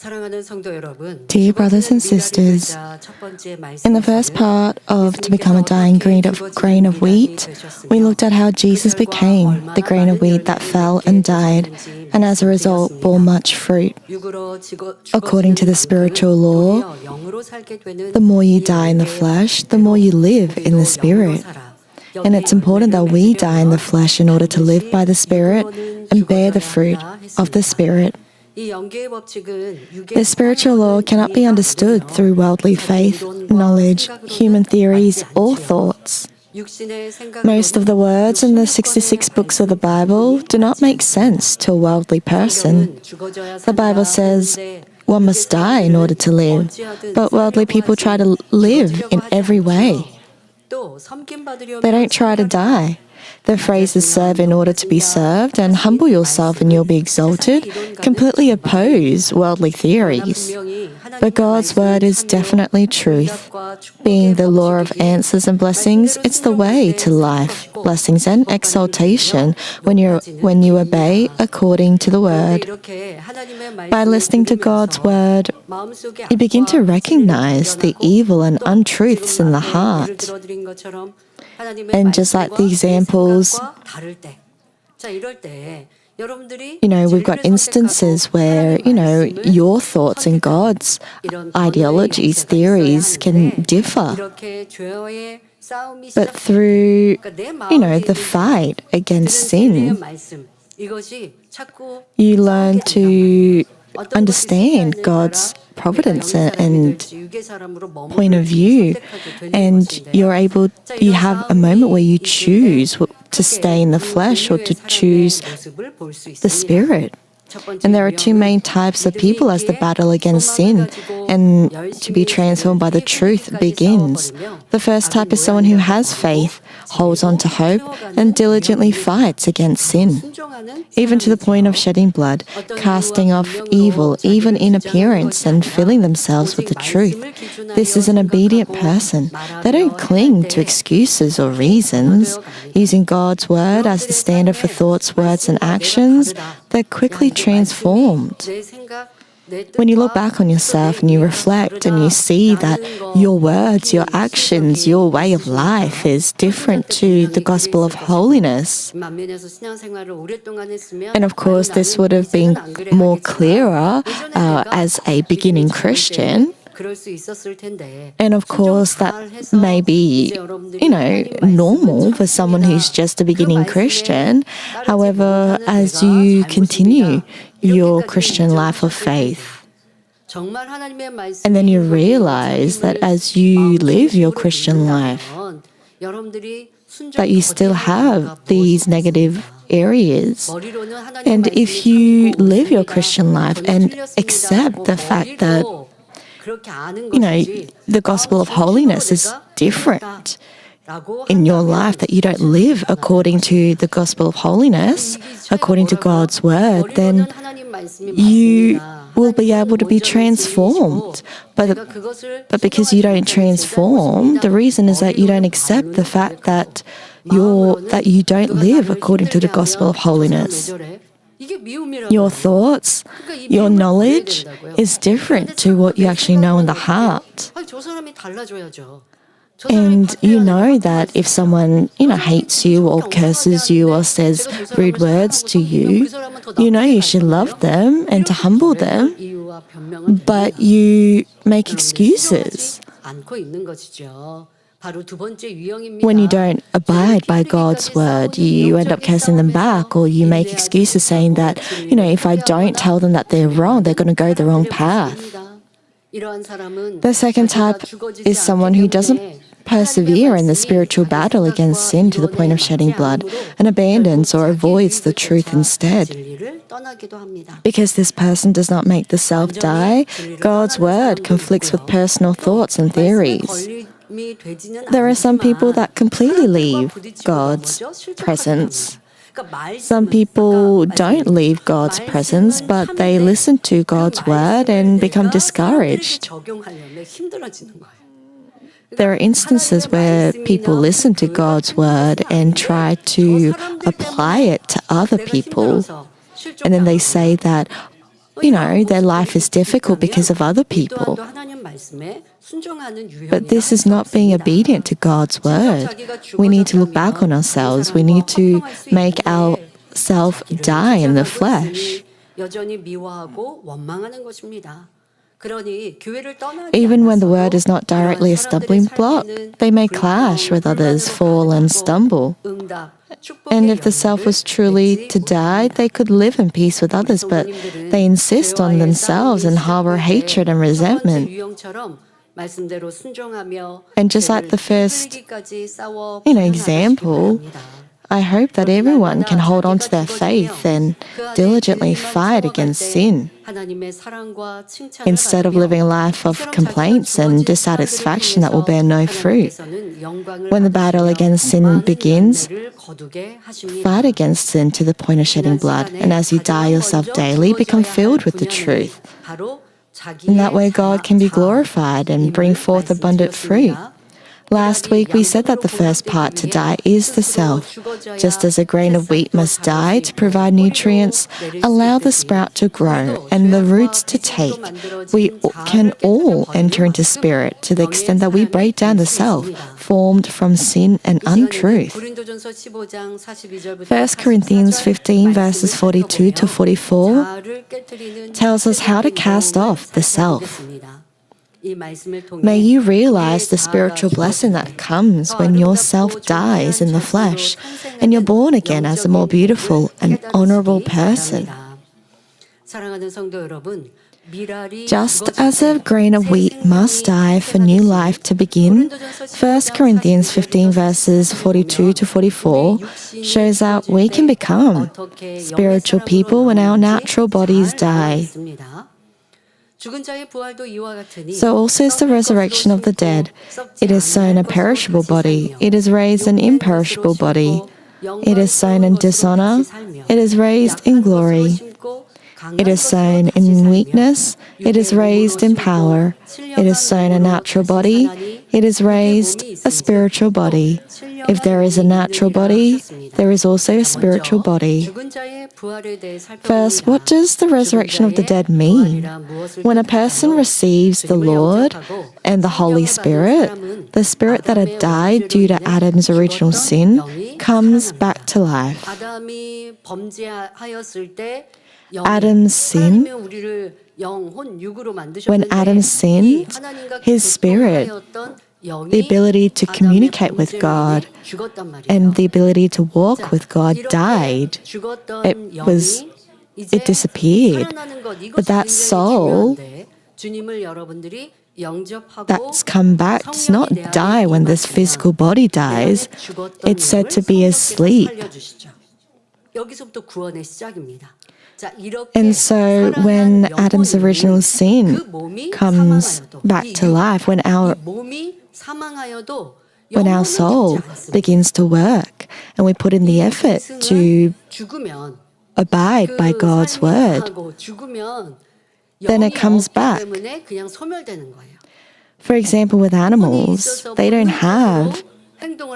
Dear brothers and sisters, in the first part of To Become a Dying Grain of Wheat, we looked at how Jesus became the grain of wheat that fell and died, and as a result bore much fruit. According to the spiritual law, the more you die in the flesh, the more you live in the Spirit. And it's important that we die in the flesh in order to live by the Spirit and bear the fruit of the Spirit. The spiritual law cannot be understood through worldly faith, knowledge, human theories, or thoughts. Most of the words in the 66 books of the Bible do not make sense to a worldly person. The Bible says one must die in order to live, but worldly people try to live in every way. They don't try to die. The phrases serve in order to be served and humble yourself and you'll be exalted completely oppose worldly theories. But God's word is definitely truth. Being the law of answers and blessings, it's the way to life, blessings and exaltation when you obey according to the word. By listening to God's word, you begin to recognize the evil and untruths in the heart. And just like the examples, we've got instances where, your thoughts and God's ideologies, theories can differ. But through, the fight against sin, you learn to understand God's providence and point of view, and you have a moment where you choose to stay in the flesh or to choose the Spirit. And there are two main types of people as the battle against sin and to be transformed by the truth begins. The first type is someone who has faith, holds on to hope, and diligently fights against sin, even to the point of shedding blood, casting off evil, even in appearance, and filling themselves with the truth. This is an obedient person. They don't cling to excuses or reasons. Using God's word as the standard for thoughts, words, and actions, they're quickly transformed. When you look back on yourself and you reflect and you see that your words, your actions, your way of life is different to the gospel of holiness. And of course, this would have been more clearer as a beginning Christian. And of course, that may be, normal for someone who's just a beginning Christian. However, as you continue your Christian life of faith, and then you realize that as you live your Christian life, that you still have these negative areas. And if you live your Christian life and accept the fact that the gospel of holiness is different in your life, that you don't live according to the gospel of holiness, according to God's word, then you will be able to be transformed. But because you don't transform, the reason is that you don't accept the fact that you don't live according to the gospel of holiness. Your thoughts, your knowledge is different to what you actually know in the heart. And you know that if someone, hates you or curses you or says rude words to you, you should love them and to humble them, but you make excuses. When you don't abide by God's word, you end up cursing them back, or you make excuses saying that, if I don't tell them that they're wrong, they're going to go the wrong path. The second type is someone who doesn't persevere in the spiritual battle against sin to the point of shedding blood and abandons or avoids the truth instead. Because this person does not make the self die, God's word conflicts with personal thoughts and theories. There are some people that completely leave God's presence. Some people don't leave God's presence, but they listen to God's word and become discouraged. There are instances where people listen to God's word and try to apply it to other people, and then they say that, their life is difficult because of other people. But this is not being obedient to God's word. We need to look back on ourselves. We need to make ourselves die in the flesh. Even when the word is not directly a stumbling block, they may clash with others, fall and stumble. And if the self was truly to die, they could live in peace with others, but they insist on themselves and harbor hatred and resentment. And just like the first, example, I hope that everyone can hold on to their faith and diligently fight against sin, instead of living a life of complaints and dissatisfaction that will bear no fruit. When the battle against sin begins, fight against sin to the point of shedding blood, and as you die yourself daily, become filled with the truth. In that way, God can be glorified and bring forth abundant fruit. Last week, we said that the first part to die is the self. Just as a grain of wheat must die to provide nutrients, allow the sprout to grow and the roots to take. We can all enter into spirit to the extent that we break down the self, formed from sin and untruth. 1 Corinthians 15, verses 42 to 44 tells us how to cast off the self. May you realize the spiritual blessing that comes when your self dies in the flesh and you're born again as a more beautiful and honorable person. Just as a grain of wheat must die for new life to begin, 1 Corinthians 15 verses 42 to 44 shows that we can become spiritual people when our natural bodies die. So also is the resurrection of the dead. It is sown a perishable body. It is raised an imperishable body. It is sown in dishonor. It is raised in glory. It is sown in weakness. It is raised in power. It is sown a natural body. It is raised a spiritual body. If there is a natural body, there is also a spiritual body. First, what does the resurrection of the dead mean? When a person receives the Lord and the Holy Spirit, the spirit that had died due to Adam's original sin comes back to life. Adam's sin, when Adam sinned, his spirit, the ability to communicate with God and the ability to walk with God died. It disappeared. But that soul that's come back does not die when this physical body dies. It's said to be asleep. And so when Adam's original sin comes back to life, when our soul begins to work and we put in the effort to abide by God's word, then it comes back. For example, with animals, they don't have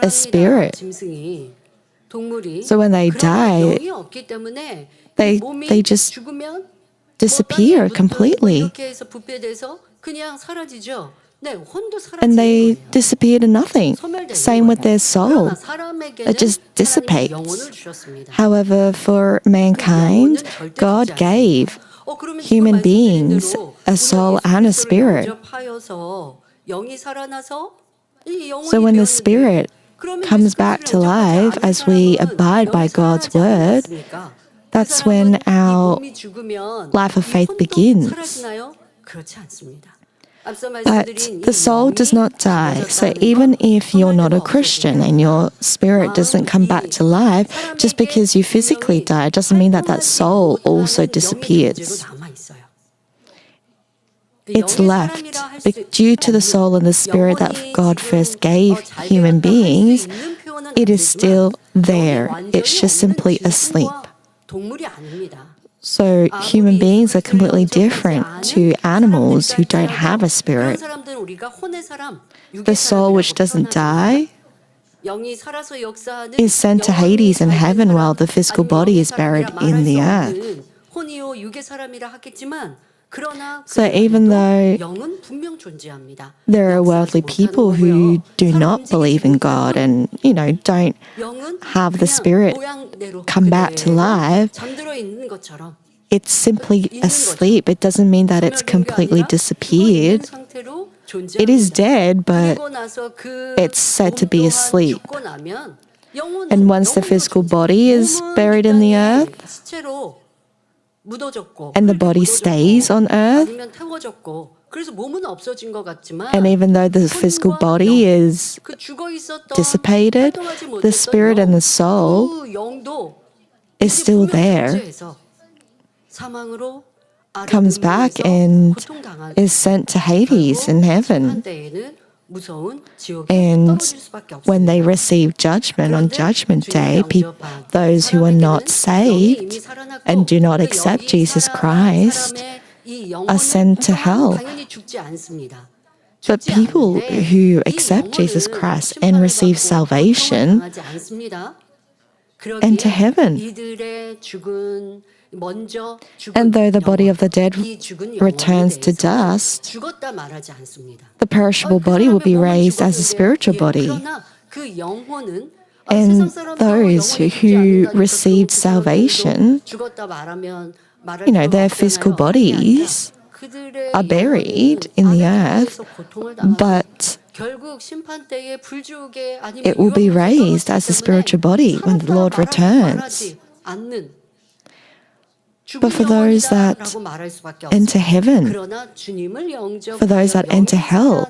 a spirit. So when they die, they just disappear completely. And they disappear to nothing. Same with their soul. It just dissipates. However, for mankind, God gave human beings a soul and a spirit. So when the spirit comes back to life as we abide by God's word, that's when our life of faith begins. But the soul does not die. So even if you're not a Christian and your spirit doesn't come back to life, just because you physically die doesn't mean that soul also disappears. It's left. But due to the soul and the spirit that God first gave human beings, it is still there. It's just simply asleep. So human beings are completely different to animals who don't have a spirit. The soul which doesn't die is sent to Hades in heaven while the physical body is buried in the earth. 아니요 육의 사람이라 하겠지만 그러나 So even though 영은 분명 존재합니다. there are worldly people who do not believe in God and, don't 영은 have the 그냥 Spirit 모양대로 come back to 그대로 life, 잠들어 있는 것처럼 it's simply asleep. It doesn't mean that it's completely disappeared. It is dead, but it's said to be asleep. And once the physical body is buried in the earth, and the body stays on earth, and even though the physical body is dissipated, the spirit and the soul is still there, comes back and is sent to Hades in heaven. And when they receive judgment on Judgment Day, those who are not saved and do not accept Jesus Christ are sent to hell. But people who accept Jesus Christ and receive salvation enter heaven. And though the body of the dead returns to dust, the perishable body will be raised as a spiritual body. And those who received salvation, their physical bodies are buried in the earth, but it will be raised as a spiritual body when the Lord returns. But for those that enter heaven, for those that enter hell,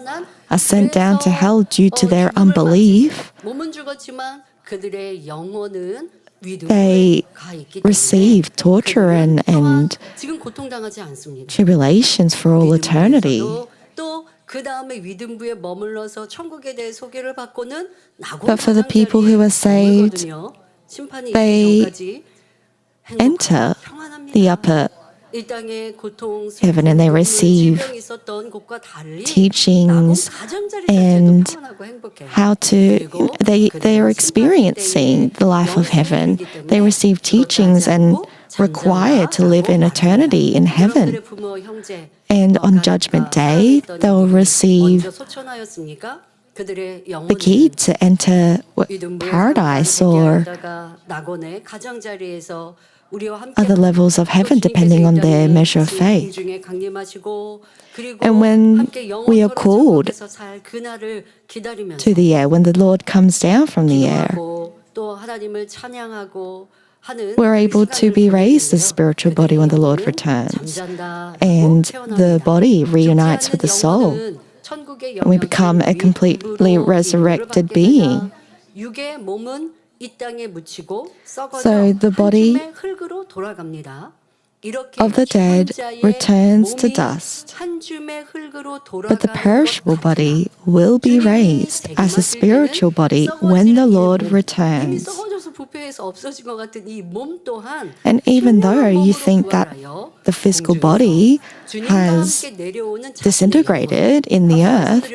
are sent down to hell due to their unbelief, they receive torture and tribulations for all eternity. But for the people who are saved, they enter the upper heaven and they receive teachings and how to they are experiencing the life of heaven. They receive teachings and required to live in eternity in heaven. And on Judgment Day, they will receive the key to enter paradise or other levels of heaven depending on their measure of faith. And when we are called to the air, when the Lord comes down from the air, we're able to be raised as a spiritual body when the Lord returns. And the body reunites with the soul. And we become a completely resurrected being. So the body of the dead returns to dust, but the perishable body will be raised as a spiritual body when the Lord returns. And even though you think that the physical body has disintegrated in the earth,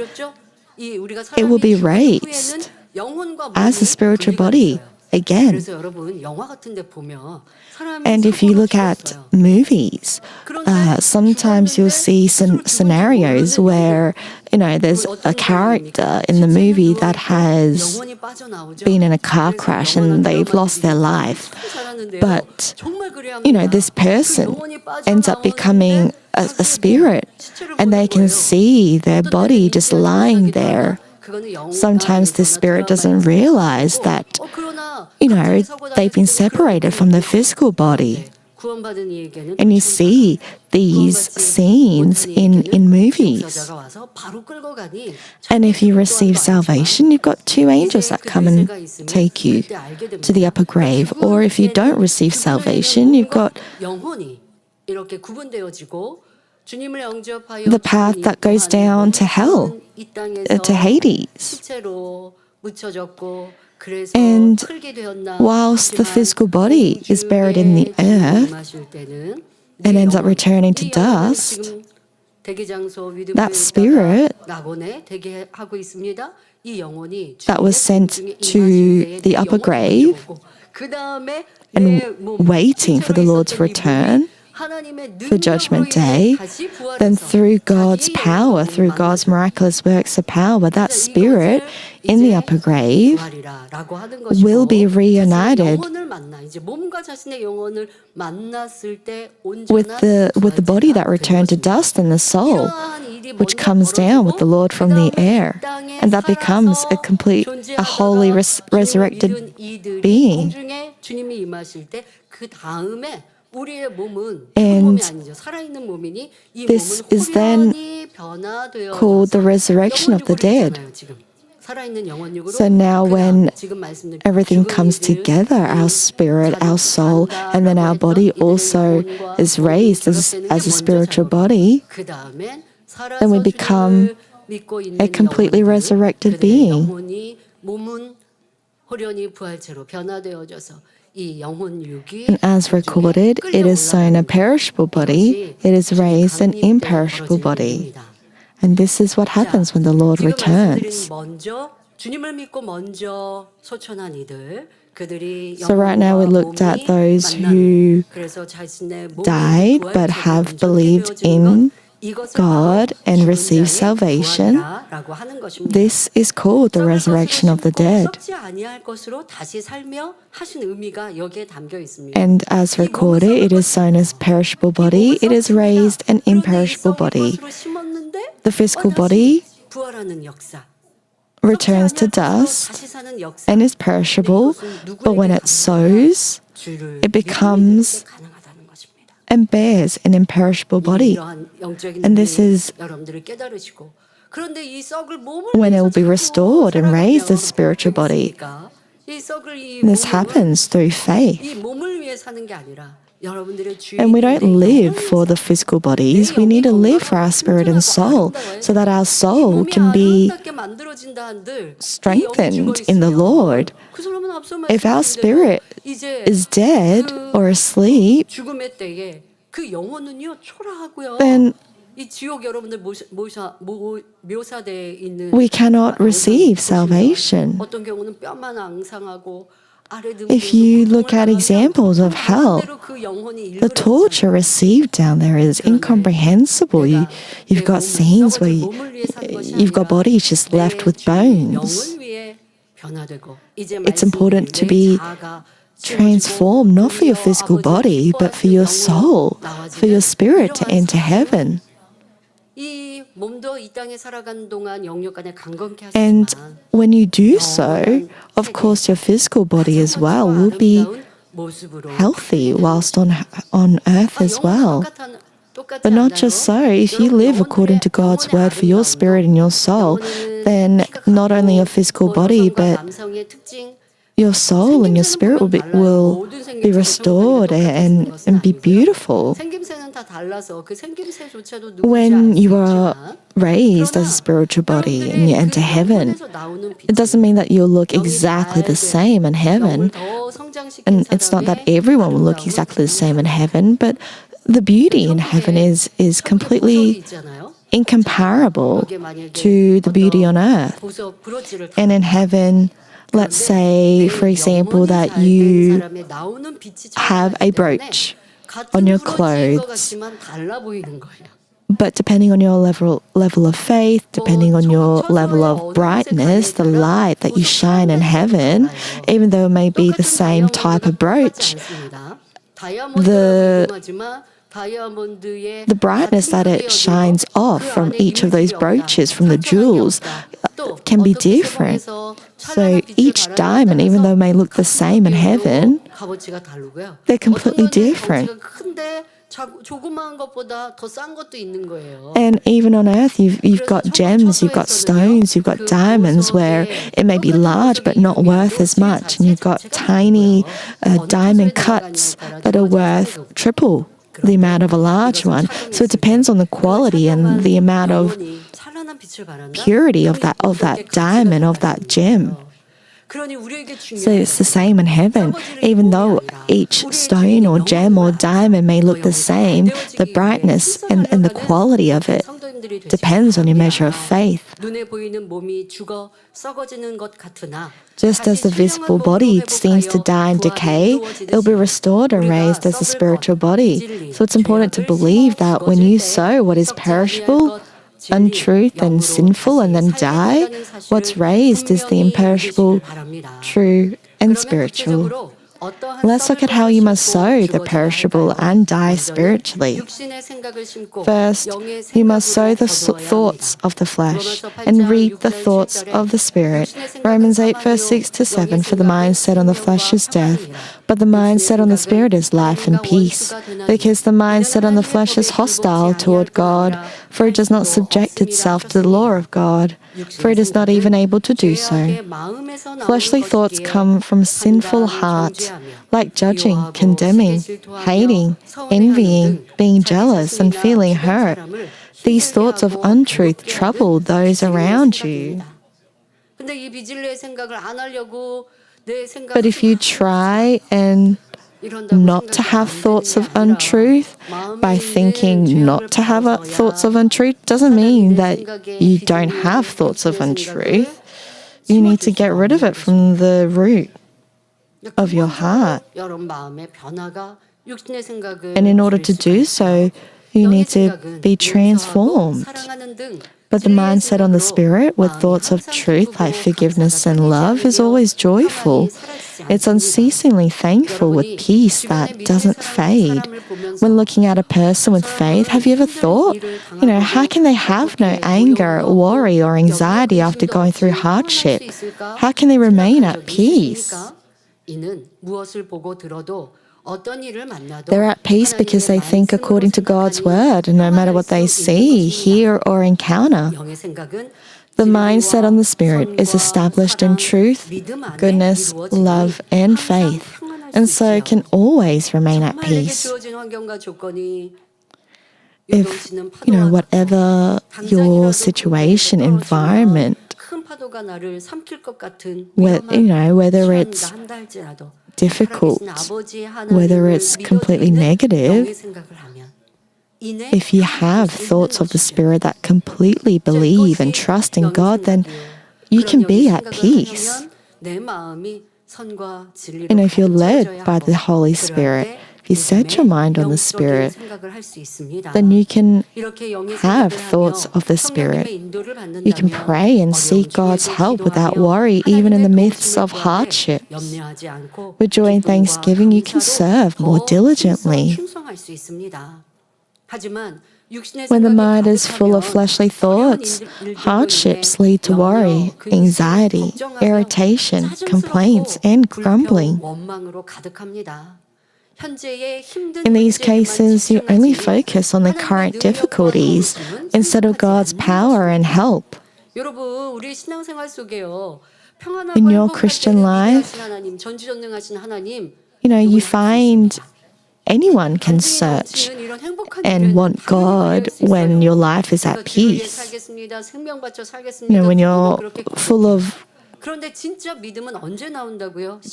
it will be raised as a spiritual body again. And if you look at movies, sometimes you'll see some scenarios where, there's a character in the movie that has been in a car crash and they've lost their life. But, this person ends up becoming a spirit and they can see their body just lying there. Sometimes the spirit doesn't realize that, they've been separated from the physical body. And you see these scenes in movies. And if you receive salvation, you've got two angels that come and take you to the upper grave. Or if you don't receive salvation, you've got the path that goes down to hell, to Hades. And whilst the physical body is buried in the earth and ends up returning to dust, that spirit that was sent to the upper grave and waiting for the Lord's return for Judgment Day, then through God's power, through God's miraculous works of power, that spirit in the upper grave will be reunited with the body that returned to dust and the soul, which comes down with the Lord from the air. And that becomes a holy resurrected being. And this is then called the resurrection of the dead. So now when everything comes together, our spirit, our soul, and then our body also is raised as a spiritual body, then we become a completely resurrected being. And as recorded, it is sown a perishable body, it is raised an imperishable body. And this is what happens when the Lord returns. So right now we looked at those who died but have believed in God and received salvation. This is called the resurrection of the dead. And as recorded, it is sown as perishable body, it is raised an imperishable body. The physical body returns to dust and is perishable, but when it sows, it becomes and bears an imperishable body. And this is when it will be restored and raised as a spiritual body. This happens through faith. And we don't live for the physical bodies. We need to live for our spirit and soul so that our soul can be strengthened in the Lord. If our spirit is dead or asleep, then we cannot receive salvation. If you look at examples of hell, the torture received down there is incomprehensible. You've got scenes where you've got bodies just left with bones. It's important to be transformed, not for your physical body, but for your soul, for your spirit to enter heaven. And when you do so, of course, your physical body as well will be healthy whilst on earth as well. But not just so, if you live according to God's word for your spirit and your soul, then not only your physical body, but your soul and your spirit will be restored and be beautiful. When you are raised as a spiritual body and you enter heaven, it doesn't mean that you'll look exactly the same in heaven. And it's not that everyone will look exactly the same in heaven, but the beauty in heaven is completely incomparable to the beauty on earth. And in heaven, let's say, for example, that you have a brooch on your clothes, but depending on your level of faith, depending on your level of brightness, the light that you shine in heaven, even though it may be the same type of brooch, the brightness that it shines off from each of those brooches, from the jewels, can be different. So each diamond, even though it may look the same in heaven, they're completely different. And even on earth, you've got gems, you've got stones, you've got diamonds where it may be large but not worth as much. And you've got tiny diamond cuts that are worth triple the amount of a large one. So it depends on the quality and the amount of purity of that diamond, of that gem. So it's the same in heaven. Even though each stone or gem or diamond may look the same, the brightness and the quality of it 사람들이 depends on your 되시기 measure of 바랍니다. faith. 눈에 보이는 몸이 죽어 썩어지는 것 같으나 Just as the visible body seems to die and decay, it'll be restored and raised as a spiritual body. So it's important to believe that when you sow what is perishable, untruth, and sinful and then die, what's raised is the imperishable, true, and spiritual. Let's look at how you must sow the perishable and die spiritually. First, you must sow the thoughts of the flesh and reap the thoughts of the Spirit. Romans 8, verse 6 to 7. For the mind set on the flesh is death, but the mind set on the Spirit is life and peace. Because the mind set on the flesh is hostile toward God, for it does not subject itself to the law of God, for it is not even able to do so. Fleshly thoughts come from sinful hearts, like judging, condemning, hating, envying, being jealous, and feeling hurt. These thoughts of untruth trouble those around you. But if you try and not to have thoughts of untruth by thinking not to have thoughts of untruth doesn't mean that you don't have thoughts of untruth. You need to get rid of it from the root of your heart. And in order to do so, you need to be transformed. But the mindset on the Spirit with thoughts of truth like forgiveness and love is always joyful. It's unceasingly thankful with peace that doesn't fade. When looking at a person with faith, have you ever thought, how can they have no anger, worry, or anxiety after going through hardship? How can they remain at peace? They're at peace because they think according to God's word, no matter what they see, hear, or encounter. The mindset on the Spirit is established in truth, goodness, love, and faith, and so can always remain at peace. If, whatever your situation, environment, whether it's difficult, whether it's completely negative, if you have thoughts of the Spirit that completely believe and trust in God, then you can be at peace. If you're led by the Holy Spirit, if you set your mind on the Spirit, then you can have thoughts of the Spirit. You can pray and seek God's help without worry, even in the midst of hardships. With joy and thanksgiving, you can serve more diligently. When the mind is full of fleshly thoughts, hardships lead to worry, anxiety, irritation, complaints, and grumbling. In these cases, you only focus on the current difficulties instead of God's power and help. In your Christian life, you find anyone can search and want God when your life is at peace. When you're full of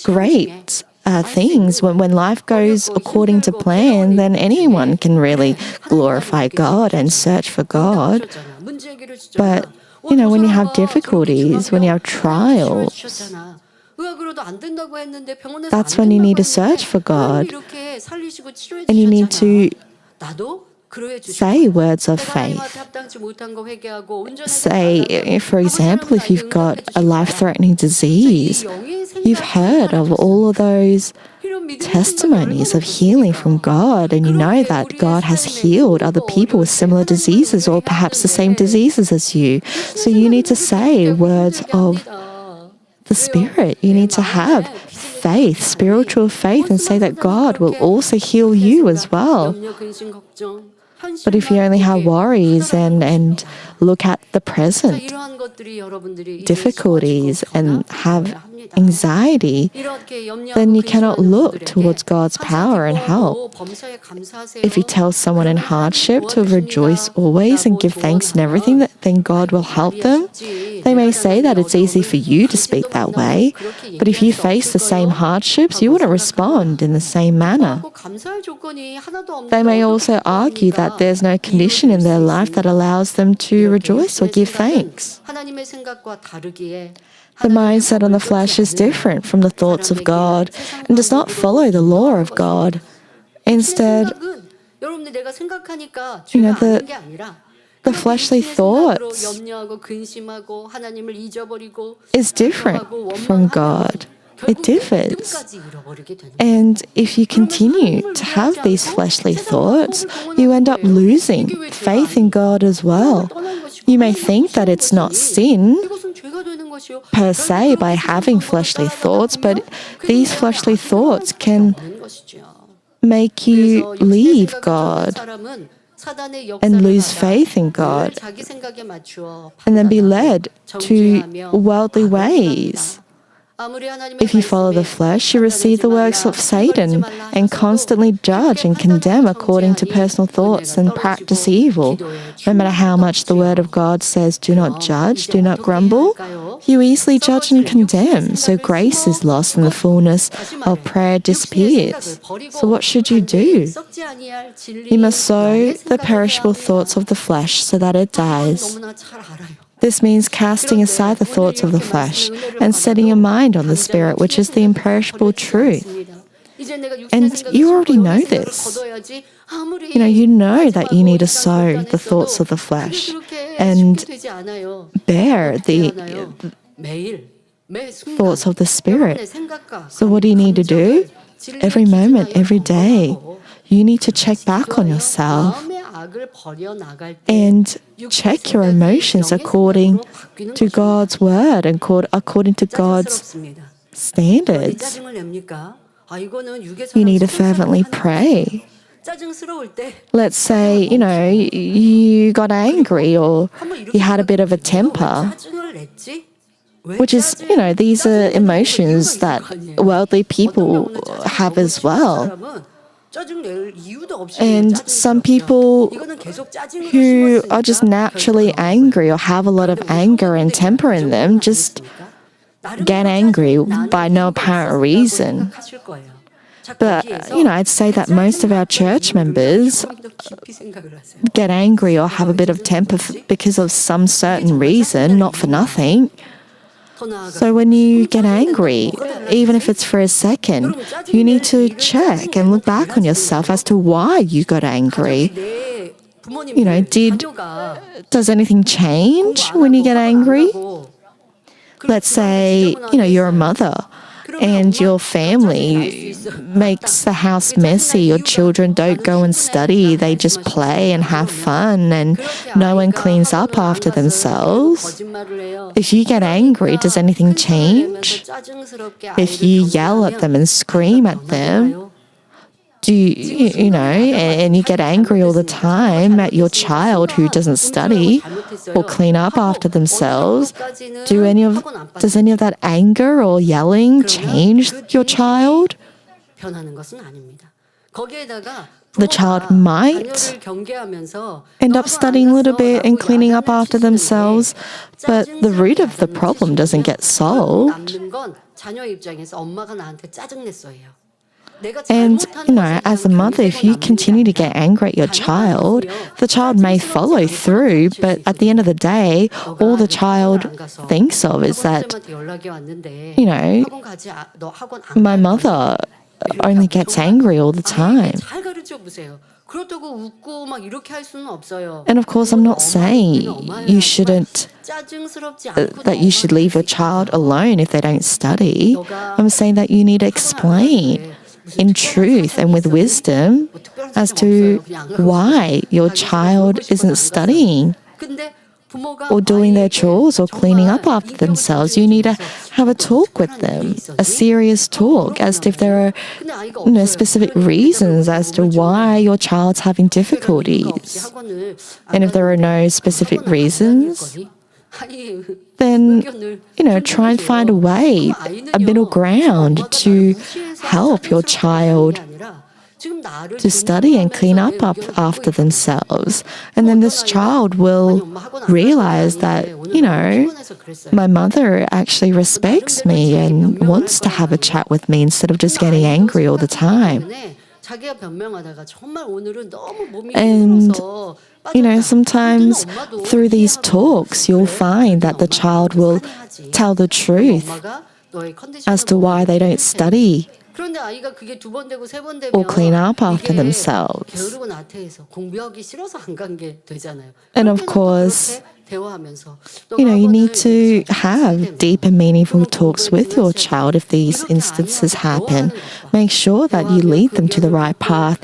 great things, when life goes according to plan, then anyone can really glorify God and search for God. But, when you have difficulties, when you have trials, that's when you need to search for God. And you need to say words of faith. Say, for example, if you've got a life-threatening disease, you've heard of all of those testimonies of healing from God, and you know that God has healed other people with similar diseases or perhaps the same diseases as you. So you need to say words of the Spirit. You need to have faith, spiritual faith, and say that God will also heal you as well. But if you only have worries and look at the present difficulties and have anxiety, then you cannot look towards God's power and help. If you tell someone in hardship to rejoice always and give thanks in everything, then God will help them. They may say that it's easy for you to speak that way, but if you face the same hardships, you wouldn't respond in the same manner. They may also argue that there's no condition in their life that allows them to rejoice or give thanks. The mindset on the flesh is different from the thoughts of God and does not follow the law of God. Instead, the fleshly thoughts is different from God. It differs. And if you continue to have these fleshly thoughts, you end up losing faith in God as well. You may think that it's not sin per se by having fleshly thoughts, but these fleshly thoughts can make you leave God and lose faith in God and then be led to worldly ways. If you follow the flesh, you receive the works of Satan and constantly judge and condemn according to personal thoughts and practice evil. No matter how much the Word of God says, do not judge, do not grumble, you easily judge and condemn, so grace is lost and the fullness of prayer disappears. So what should you do? You must sow the perishable thoughts of the flesh so that it dies. This means casting aside the thoughts of the flesh and setting your mind on the Spirit, which is the imperishable truth. And you already know this. You know that you need to sow the thoughts of the flesh and bear the thoughts of the Spirit. So what do you need to do? Every moment, every day, you need to check back on yourself and check your emotions according to God's word and according to God's standards. You need to fervently pray. Let's say, you got angry or you had a bit of a temper, which is, these are emotions that worldly people have as well. And some people who are just naturally angry or have a lot of anger and temper in them just get angry by no apparent reason. But, I'd say that most of our church members get angry or have a bit of temper because of some certain reason, not for nothing. So when you get angry, even if it's for a second, you need to check and look back on yourself as to why you got angry. Does anything change when you get angry? Let's say, you're a mother and your family makes the house messy. Your children don't go and study. They just play and have fun and no one cleans up after themselves. If you get angry, does anything change? If you yell at them and scream at them, and you get angry all the time at your child who doesn't study or clean up after themselves, does any of that anger or yelling change your child? The child might end up studying a little bit and cleaning up after themselves, but the root of the problem doesn't get solved. And, as a mother, if you continue to get angry at your child, the child may follow through, but at the end of the day, all the child thinks of is that, my mother only gets angry all the time. And of course, I'm not saying you shouldn't, that you should leave your child alone if they don't study. I'm saying that you need to explain in truth and with wisdom as to why your child isn't studying or doing their chores or cleaning up after themselves. You need to have a talk with them, a serious talk, as if there are specific reasons as to why your child's having difficulties. And if there are no specific reasons, 아니, then, 의견을 try and find a 존중해줘요. way, 그럼 아이는요, a middle ground 엄마가 to 나를 무시해서 help your 자연스럽게 하는 게 child 아니라 지금 나를 to study and clean 존중하면서 내 up 의견을 after 듣고 있다는 거예요. themselves. And then this child will realize that, my mother actually respects me and wants to have a chat with me instead of just getting angry all the time. 자기가 변명하다가 정말 오늘은 너무 몸이 And, 힘들어서 sometimes through these talks, you'll find that the child will tell the truth as to why they don't study 그런데 아이가 그게 두 번 되고 세 번 되면 or clean up after 이게 themselves. 게으르고 나태해서 공부하기 싫어서 안 간 게 되잖아요. And of 그럴 때는 또 course, 그렇게 대화하면서 you need to have deep and meaningful talks with your child if these instances happen. Make sure that you lead them to the right path,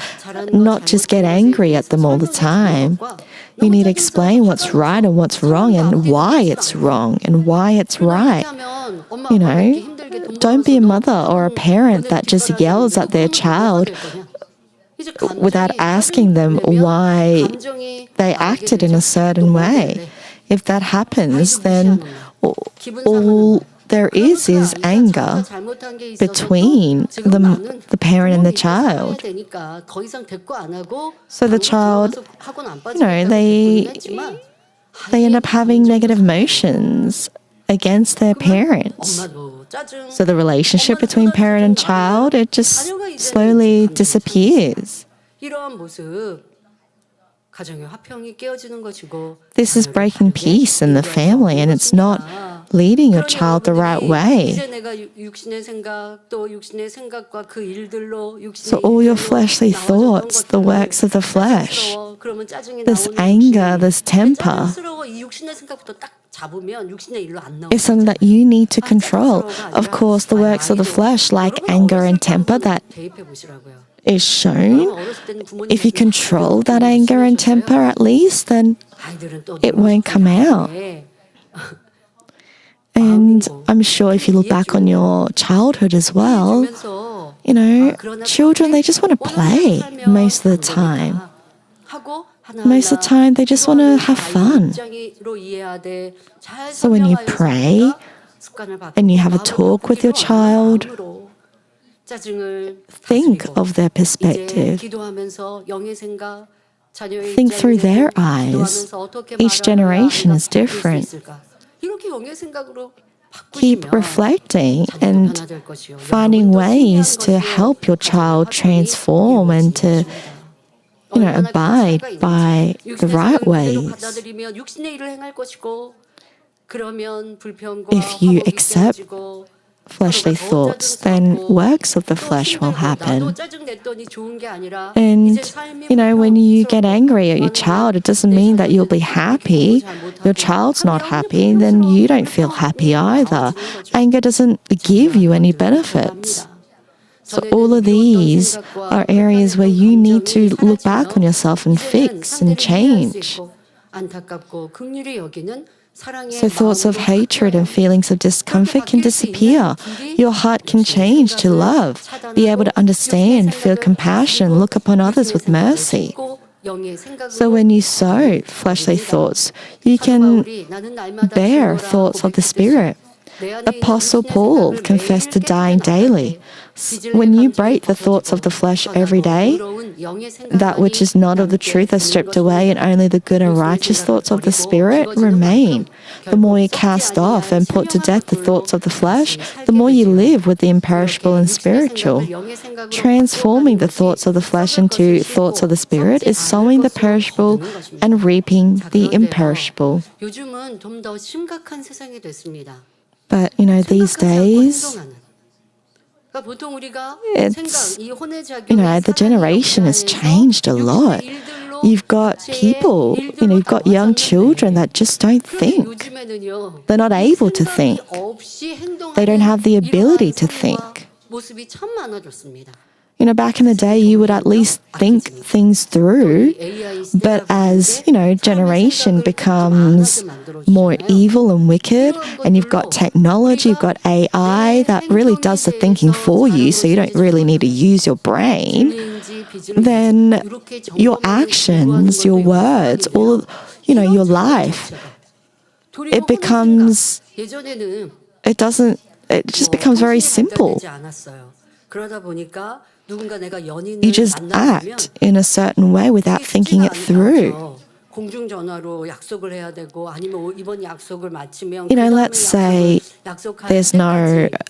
not just get angry at them all the time. You need to explain what's right and what's wrong and why it's wrong and why it's right. Don't be a mother or a parent that just yells at their child without asking them why they acted in a certain way. If that happens, then all there is anger between the parent and the child. So the child, they end up having negative emotions against their parents. So the relationship between parent and child, it just slowly disappears. 이러한 모습 가정의 화평이 깨어지는 것이고 This is breaking peace in the family, and it's not leading your child the right way. 이제 내가 육신의 생각 또 육신의 생각과 그 일들로 So all your fleshly thoughts, the works of the flesh, this anger, this temper, 이 육신의 생각부터 딱 잡으면 육신의 일로 안 나오는 is something that you need to control. Of course, the works of the flesh, like anger and temper, that 대입해 보시라고요. is shown. If you control that anger and temper at least, then it won't come out. And I'm sure if you look back on your childhood as well, children, they just want to play most of the time. Most of the time, they just want to have fun. So when you pray and you have a talk with your child, think of their perspective. Think through their eyes. Each generation is different. Keep reflecting and finding ways to help your child transform and to abide by the right ways. If you accept fleshly thoughts, then works of the flesh will happen. And, when you get angry at your child, it doesn't mean that you'll be happy. Your child's not happy, then you don't feel happy either. Anger doesn't give you any benefits. So all of these are areas where you need to look back on yourself and fix and change. So thoughts of hatred and feelings of discomfort can disappear. Your heart can change to love, be able to understand, feel compassion, look upon others with mercy. So when you sow fleshly thoughts, you can bear thoughts of the Spirit. Apostle Paul confessed to dying daily. When you break the thoughts of the flesh every day, that which is not of the truth are stripped away, and only the good and righteous thoughts of the Spirit remain. The more you cast off and put to death the thoughts of the flesh, the more you live with the imperishable and spiritual. Transforming the thoughts of the flesh into thoughts of the Spirit is sowing the perishable and reaping the imperishable. But, these days, it's, the generation has changed a lot. You've got people, you've got young children that just don't think. They're not able to think. They don't have the ability to think. Back in the day, you would at least think things through. But as, generation becomes more evil and wicked, and you've got technology, you've got AI that really does the thinking for you, so you don't really need to use your brain, then your actions, your words, all, your life it becomes, 예전에는 it doesn't, it just becomes very simple. 발달되지 않았어요. 그러다 보니까 누군가 내가 연인을 You just 만나면 act in a certain way without thinking it through. 공중 전화로 약속을 해야 되고 아니면 이번 약속을 마치면 You know, let's say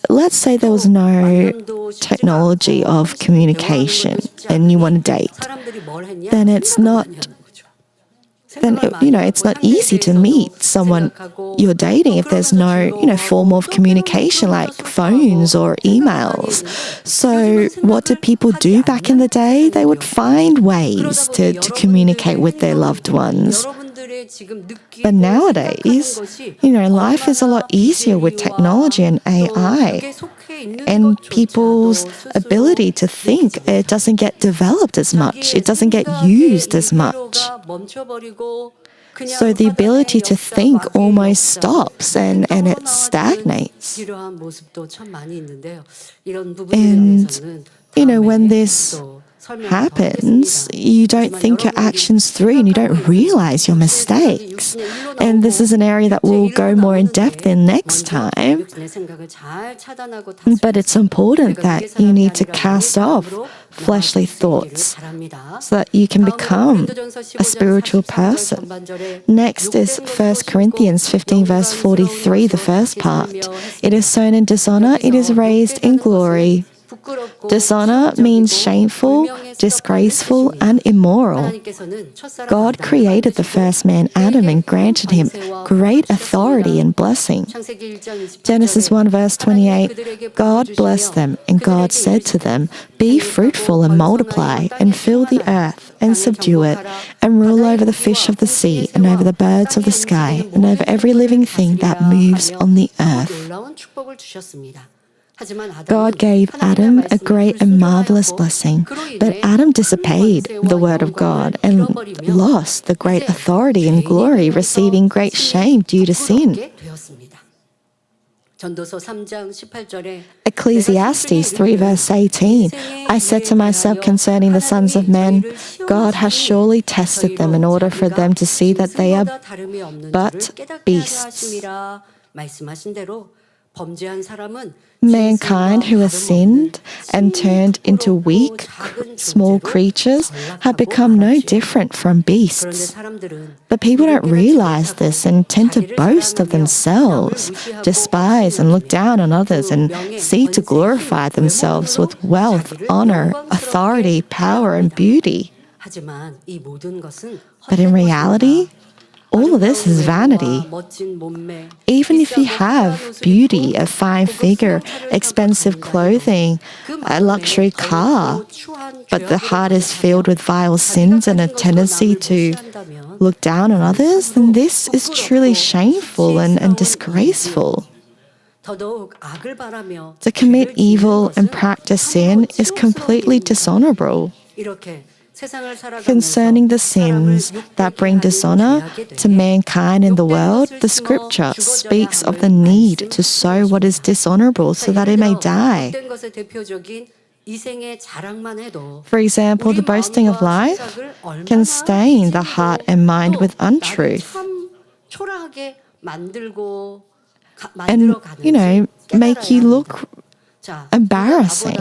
let's say there was no technology of communication and you want to date. Then it's not, it's not easy to meet someone you're dating if there's no, form of communication like phones or emails. So what did people do back in the day? They would find ways to communicate with their loved ones. But nowadays, life is a lot easier with technology and AI. And people's ability to think, it doesn't get developed as much. It doesn't get used as much. So the ability to think almost stops and it stagnates. And, when this happens, you don't think your actions through and you don't realize your mistakes. And this is an area that we'll go more in depth in next time. But it's important that you need to cast off fleshly thoughts so that you can become a spiritual person. Next is 1 Corinthians 15 verse 43, the first part. It is sown in dishonor, it is raised in glory. Dishonor means shameful, disgraceful, and immoral. God created the first man, Adam, and granted him great authority and blessing. Genesis 1 verse 28, God blessed them, and God said to them, "Be fruitful and multiply, and fill the earth, and subdue it, and rule over the fish of the sea, and over the birds of the sky, and over every living thing that moves on the earth." God gave Adam a great and marvelous blessing, but Adam disobeyed the word of God and lost the great authority and glory, receiving great shame due to sin. Ecclesiastes 3 verse 18, I said to myself concerning the sons of men, God has surely tested them in order for them to see that they are but beasts. Mankind who has sinned and turned into weak, small creatures have become no different from beasts. But people don't realize this and tend to boast of themselves, despise and look down on others, and seek to glorify themselves with wealth, honor, authority, power, and beauty. But in reality, all of this is vanity. Even if you have beauty, a fine figure, expensive clothing, a luxury car, but the heart is filled with vile sins and a tendency to look down on others, then this is truly shameful and disgraceful. To commit evil and practice sin is completely dishonorable. Concerning the sins that bring dishonor to mankind in the world, the scripture speaks of the need to sow what is dishonorable so that it may die. For example, the boasting of life can stain the heart and mind with untruth and, make you look embarrassing.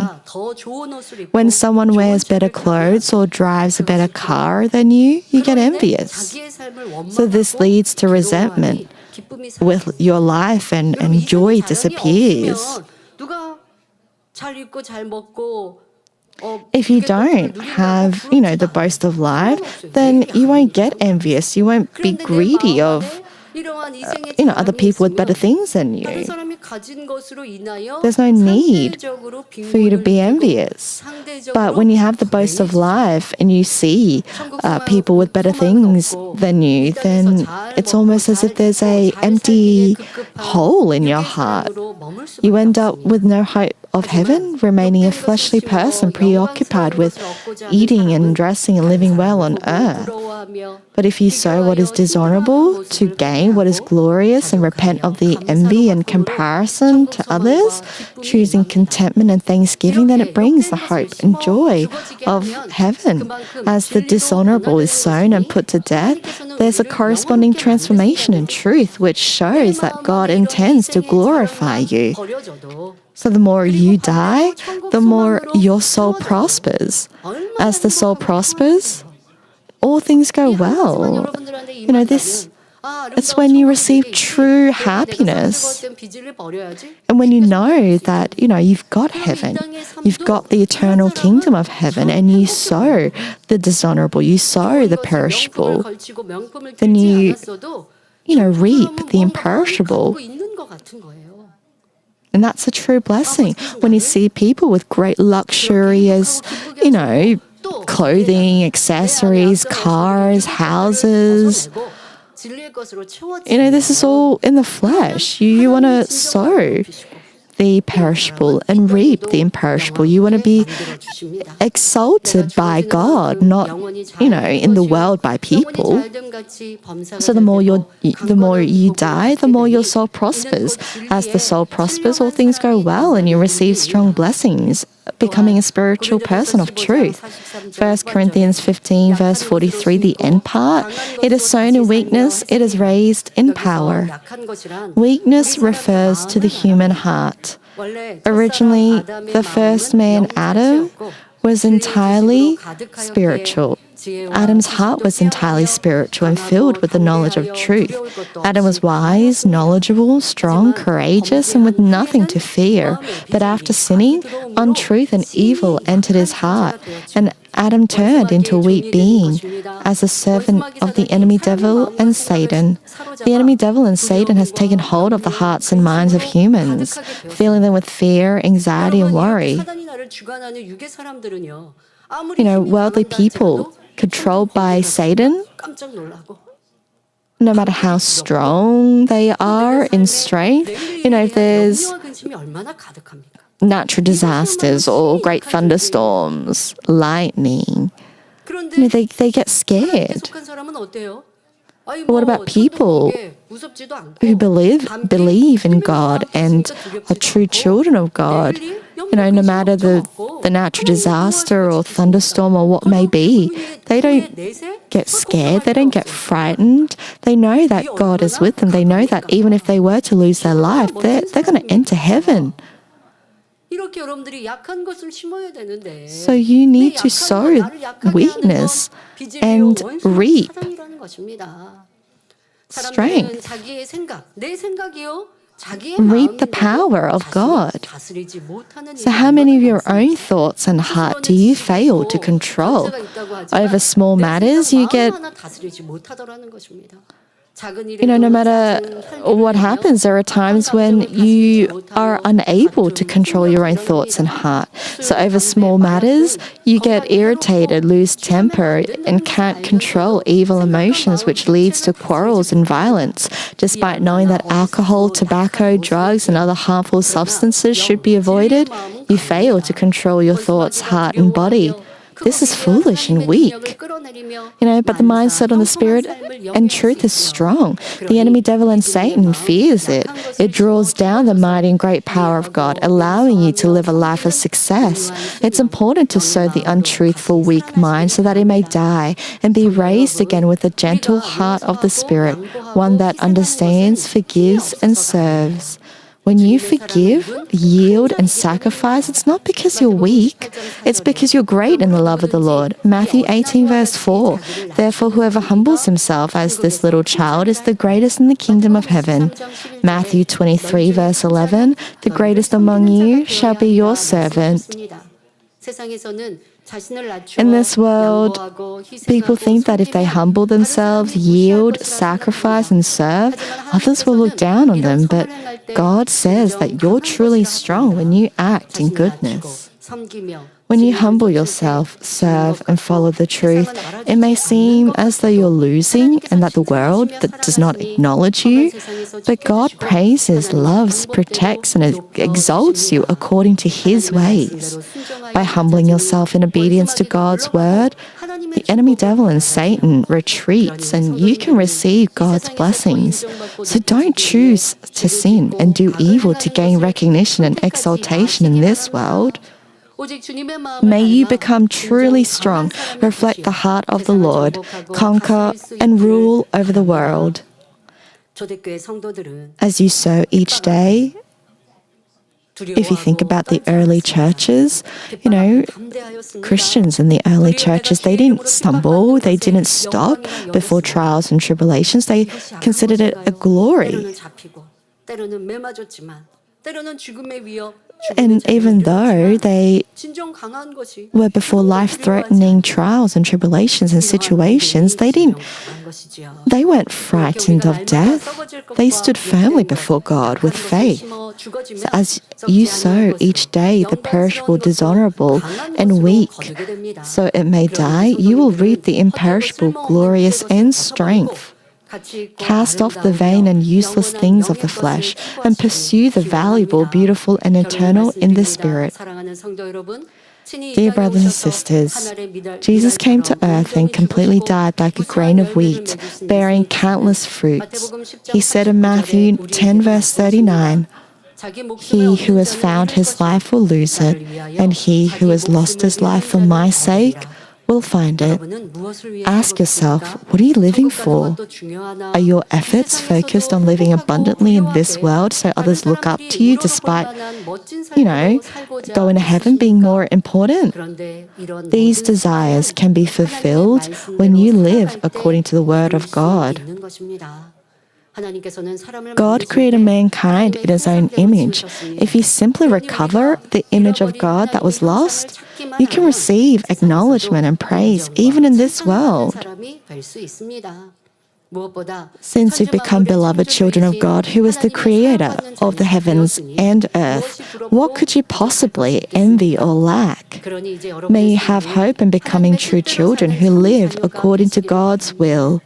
When someone wears better clothes or drives a better car than you get envious. So this leads to resentment with your life and joy disappears. If you don't have, the boast of life, then you won't get envious. You won't be greedy of other people with better things than you. There's no need for you to be envious. But when you have the boast of life and you see people with better things than you, then it's almost as if there's an empty hole in your heart. You end up with no hope of heaven, remaining a fleshly person preoccupied with eating and dressing and living well on earth. But if you sow what is dishonorable to gain what is glorious and repent of the envy and comparison to others, choosing contentment and thanksgiving, then it brings the hope and joy of heaven. As the dishonorable is sown and put to death, there's a corresponding transformation in truth, which shows that God intends to glorify you. So the more you die, the more your soul prospers. As the soul prospers, all things go well. It's when you receive true happiness. And when you know that, you've got heaven, you've got the eternal kingdom of heaven, and you sow the dishonorable, you sow the perishable, then you reap the imperishable. And that's a true blessing. When you see people with great luxurious, clothing, accessories, cars, houses, this is all in the flesh. You want to sow the perishable and reap the imperishable. You want to be exalted by God, not, in the world by people. So the more you die, the more your soul prospers. As the soul prospers, all things go well and you receive strong blessings, becoming a spiritual person of truth. 1 Corinthians 15 verse 43, the end part. It is sown in weakness, it is raised in power. Weakness refers to the human heart. Originally, the first man, Adam, was entirely spiritual. Adam's heart was entirely spiritual and filled with the knowledge of truth. Adam was wise, knowledgeable, strong, courageous, and with nothing to fear. But after sinning, untruth and evil entered his heart, and Adam turned into a weak being as a servant of the enemy devil and Satan. The enemy devil and Satan has taken hold of the hearts and minds of humans, filling them with fear, anxiety, and worry. Worldly people controlled by Satan, no matter how strong they are in strength, if there's natural disasters or great thunderstorms, lightning, they get scared. But what about people who believe in God and are true children of God? No matter the natural disaster or thunderstorm or what may be, they don't get scared, they don't get frightened. They know that God is with them. They know that even if they were to lose their life, they're going to enter heaven. So you need to sow weakness and reap strength. Reap the power of God. So how many of your own thoughts and heart do you fail to control? Over small matters, you get no matter what happens, there are times when you are unable to control your own thoughts and heart. So over small matters, you get irritated, lose temper, and can't control evil emotions, which leads to quarrels and violence. Despite knowing that alcohol, tobacco, drugs, and other harmful substances should be avoided, you fail to control your thoughts, heart, and body. This is foolish and weak. But the mindset on the Spirit and truth is strong. The enemy devil and Satan fears it. It draws down the mighty and great power of God, allowing you to live a life of success. It's important to sow the untruthful, weak mind so that it may die and be raised again with a gentle heart of the Spirit, one that understands, forgives, and serves. When you forgive, yield, and sacrifice, it's not because you're weak. It's because you're great in the love of the Lord. Matthew 18 verse 4. Therefore, whoever humbles himself as this little child is the greatest in the kingdom of heaven. Matthew 23 verse 11. The greatest among you shall be your servant. In this world, people think that if they humble themselves, yield, sacrifice, and serve, others will look down on them. But God says that you're truly strong when you act in goodness. When you humble yourself, serve, and follow the truth, it may seem as though you're losing and that the world does not acknowledge you, but God praises, loves, protects, and exalts you according to His ways. By humbling yourself in obedience to God's word, the enemy devil and Satan retreats and you can receive God's blessings. So don't choose to sin and do evil to gain recognition and exaltation in this world. May you become truly strong, reflect the heart of the Lord, conquer and rule over the world. As you sow each day, if you think about the early churches, Christians in the early churches, they didn't stumble, they didn't stop before trials and tribulations. They considered it a glory. And even though they were before life-threatening trials and tribulations and situations, they weren't frightened of death. They stood firmly before God with faith. So as you sow each day the perishable, dishonorable, and weak, so it may die, you will reap the imperishable, glorious, and strength. Cast off the vain and useless things of the flesh and pursue the valuable, beautiful, and eternal in the Spirit. Dear brothers and sisters, Jesus came to earth and completely died like a grain of wheat, bearing countless fruits. He said in Matthew 10, verse 39, "He who has found his life will lose it, and he who has lost his life for my sake will find it." Ask yourself, what are you living for? Are your efforts focused on living abundantly in this world so others look up to you despite, going to heaven being more important? These desires can be fulfilled when you live according to the Word of God. God created mankind in His own image. If you simply recover the image of God that was lost, you can receive acknowledgement and praise even in this world. Since you become beloved children of God, who is the creator of the heavens and earth, what could you possibly envy or lack? May you have hope in becoming true children who live according to God's will.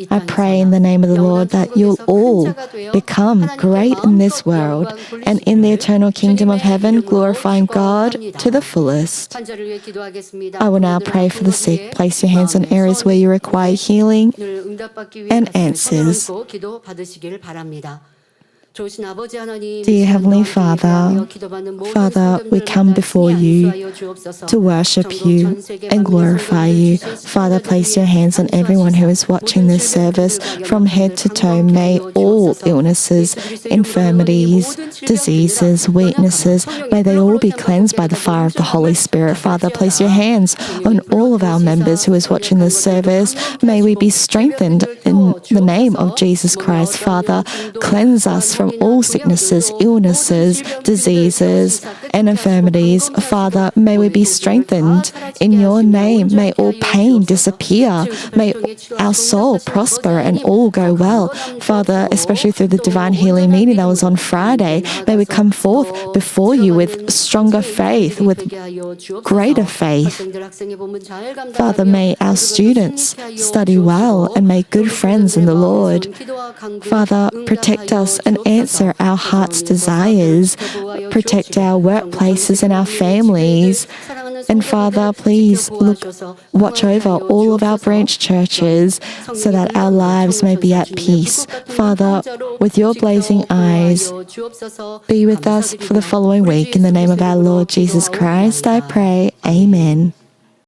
I pray in the name of the Lord that you'll all become great in this world and in the eternal kingdom of heaven, glorifying God to the fullest. I will now pray for the sick. Place your hands on areas where you require healing and answers. Dear Heavenly Father, we come before you to worship you and glorify you. Father, place your hands on everyone who is watching this service from head to toe. May all illnesses, infirmities, diseases, weaknesses, may they all be cleansed by the fire of the Holy Spirit. Father, place your hands on all of our members who is watching this service. May we be strengthened in the name of Jesus Christ. Father, cleanse us from all sicknesses, illnesses, diseases, and infirmities. Father, may we be strengthened in your name. May all pain disappear. May our soul prosper and all go well. Father, especially through the Divine Healing meeting that was on Friday, may we come forth before you with stronger faith, with greater faith. Father, may our students study well and make good friends in the Lord. Father, protect us and answer our heart's desires. Protect our workplaces and our families. And Father, please watch over all of our branch churches so that our lives may be at peace. Father, with your blazing eyes, be with us for the following week. In the name of our Lord Jesus Christ, I pray. Amen.